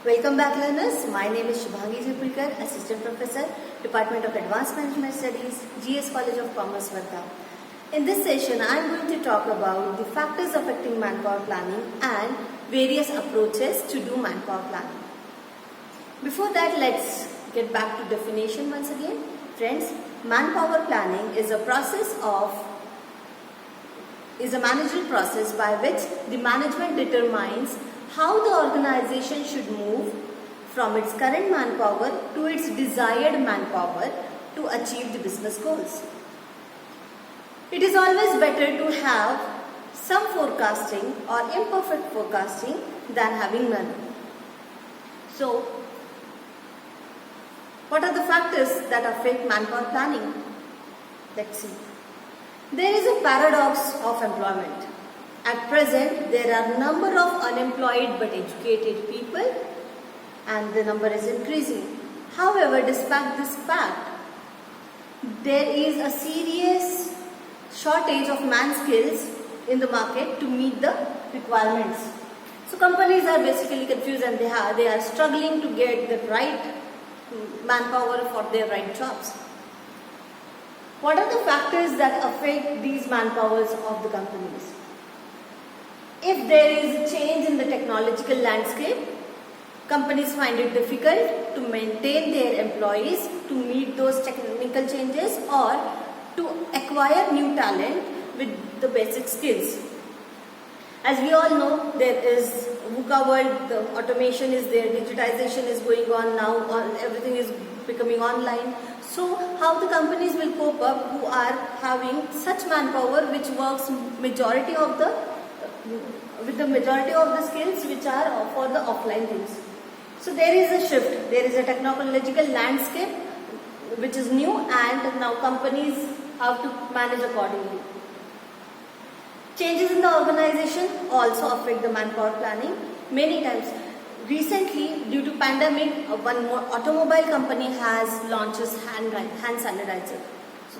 Welcome back, learners. My name is Shubhangi Jipulkar, Assistant Professor, Department of Advanced Management Studies, GS College of Commerce, Varda. In this session, I am going to talk about the factors affecting manpower planning and various approaches to do manpower planning. Before that, let's get back to definition once again. Friends, manpower planning is a managerial process by which the management determines how the organization should move from its current manpower to its desired manpower to achieve the business goals. It is always better to have some forecasting or imperfect forecasting than having none. So, what are the factors that affect manpower planning? Let's see. There is a paradox of employment. At present, there are a number of unemployed but educated people and the number is increasing. However, despite this fact, there is a serious shortage of man skills in the market to meet the requirements. So companies are basically confused and they are struggling to get the right manpower for their right jobs. What are the factors that affect these manpowers of the companies? If there is a change in the technological landscape, companies find it difficult to maintain their employees to meet those technical changes or to acquire new talent with the basic skills. As we all know, there is VUCA world, the automation is there, digitization is going on now, everything is becoming online. So how the companies will cope up who are having such manpower which works with the majority of the skills which are for the offline things. So there is a shift, there is a technological landscape which is new and now companies have to manage accordingly. Changes in the organization also affect the manpower planning many times. Recently, due to pandemic, one more automobile company has launched hand sanitizer. So,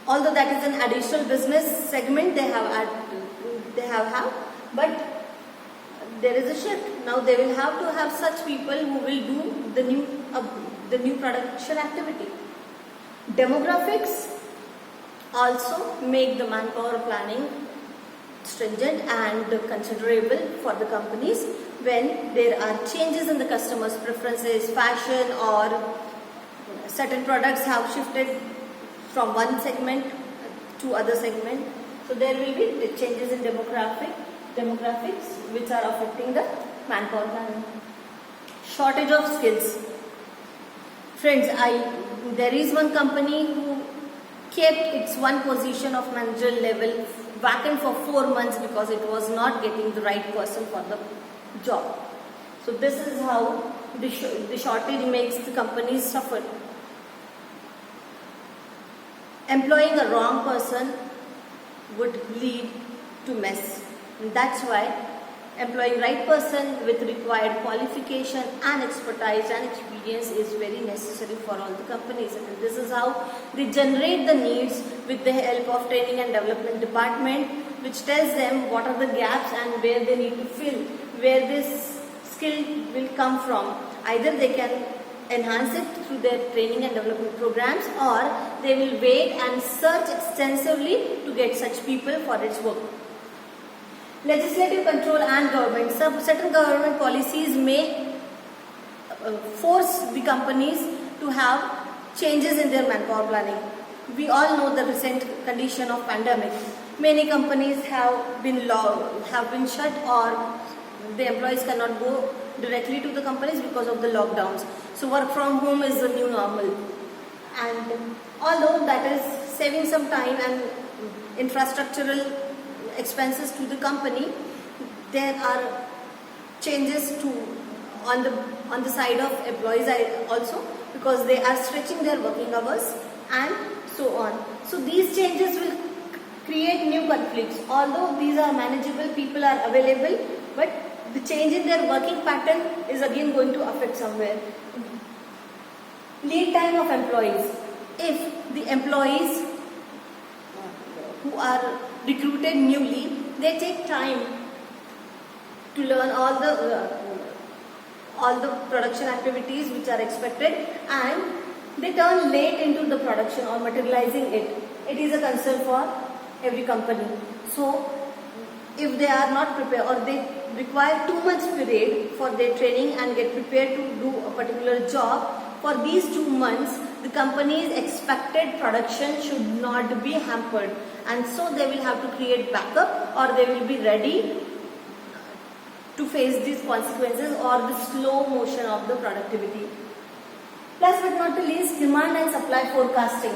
although that is an additional business segment they have, but there is a shift. Now they will have to have such people who will do the new production activity. Demographics also make the manpower planning stringent and considerable for the companies when there are changes in the customers' preferences, fashion, or certain products have shifted from one segment to other segment. So there will be the changes in demographics which are affecting the manpower planning. Shortage of skills. Friends, there is one company who kept its one position of managerial level vacant for 4 months because it was not getting the right person for the job. So this is how the shortage makes the companies suffer. Employing a wrong person would lead to mess. And that's why employing right person with required qualification and expertise and experience is very necessary for all the companies. And this is how they generate the needs with the help of training and development department, which tells them what are the gaps and where they need to fill, where this skill will come from. Either they can enhance it through their training and development programs, or they will wait and search extensively to get such people for its work. Legislative control and government. Certain government policies may force the companies to have changes in their manpower planning. We all know the recent condition of pandemic. Many companies have been shut, or the employees cannot go directly to the companies because of the lockdowns. So work from home is the new normal. And although that is saving some time and infrastructural expenses to the company, there are changes on the side of employees also, because they are stretching their working hours and so on. So these changes will create new conflicts. Although these are manageable, people are available, but the change in their working pattern is again going to affect somewhere. Lead time of employees. If the employees who are recruited newly, they take time to learn all the all the production activities which are expected, and they turn late into the production or materializing it. It is a concern for every company. So if they are not prepared or they require 2 months period for their training and get prepared to do a particular job, for these 2 months the company's expected production should not be hampered, and so they will have to create backup, or they will be ready to face these consequences or the slow motion of the productivity. Last but not the least, demand and supply forecasting.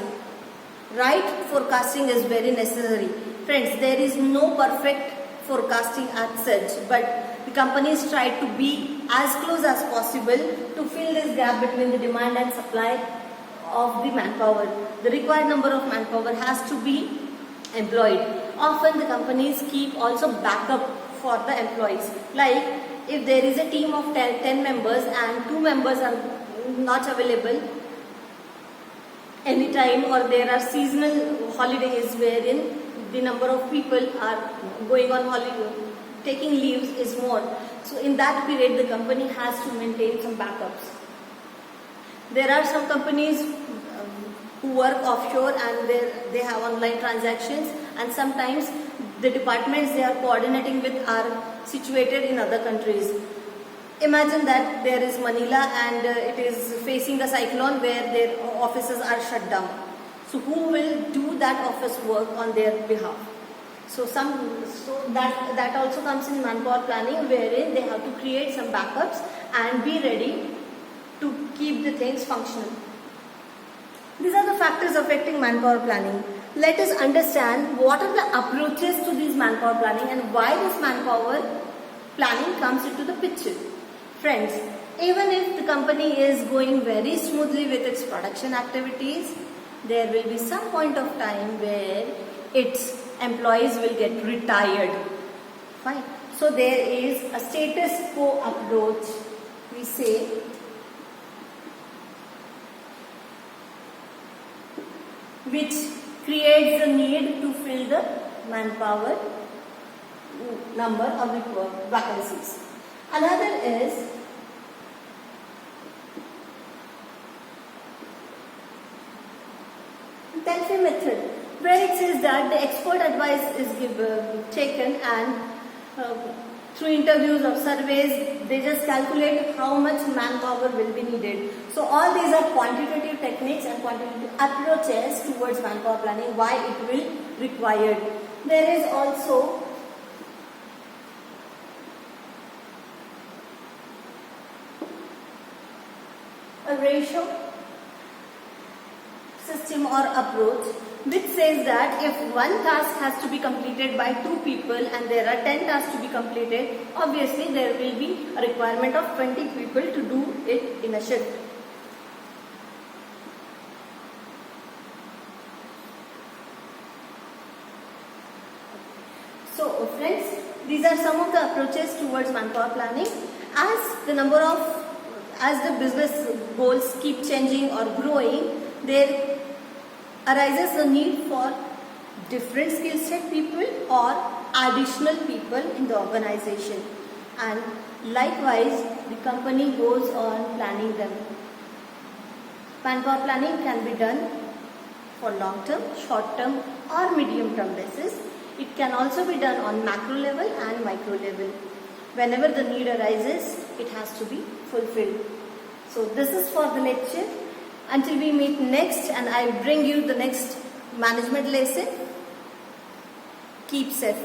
Right forecasting is very necessary. Friends, there is no perfect forecasting as such, but the companies try to be as close as possible to fill this gap between the demand and supply of the manpower. The required number of manpower has to be employed. Often the companies keep also backup for the employees. Like if there is a team of 10 members and 2 members are not available anytime, or there are seasonal holidays wherein the number of people are going on holiday, taking leaves is more. So in that period the company has to maintain some backups. There are some companies who work offshore and they have online transactions, and sometimes the departments they are coordinating with are situated in other countries. Imagine that there is Manila and it is facing a cyclone where their offices are shut down. So who will do that office work on their behalf? So that also comes in manpower planning, wherein they have to create some backups and be ready to keep the things functional. These are the factors affecting manpower planning. Let us understand what are the approaches to this manpower planning and why this manpower planning comes into the picture. Friends, even if the company is going very smoothly with its production activities, there will be some point of time where its employees will get retired. Fine. So there is a status quo approach, we say, which creates the need to fill the manpower number of vacancies. Another is Delphi method, where it says that the expert advice is taken, and through interviews or surveys they just calculate how much manpower will be needed. So all these are quantitative techniques and quantitative approaches towards manpower planning, why it will required. There is also a ratio system or approach which says that if one task has to be completed by 2 people and there are 10 tasks to be completed, obviously there will be a requirement of 20 people to do it in a shift. So friends, these are some of the approaches towards manpower planning. As the business goals keep changing or growing, there arises a need for different skill set people or additional people in the organization, and likewise the company goes on planning them. Manpower planning can be done for long term, short term or medium term basis. It can also be done on macro level and micro level. Whenever the need arises, it has to be fulfilled. So this is for the lecture. Until we meet next and I bring you the next management lesson, keep safe.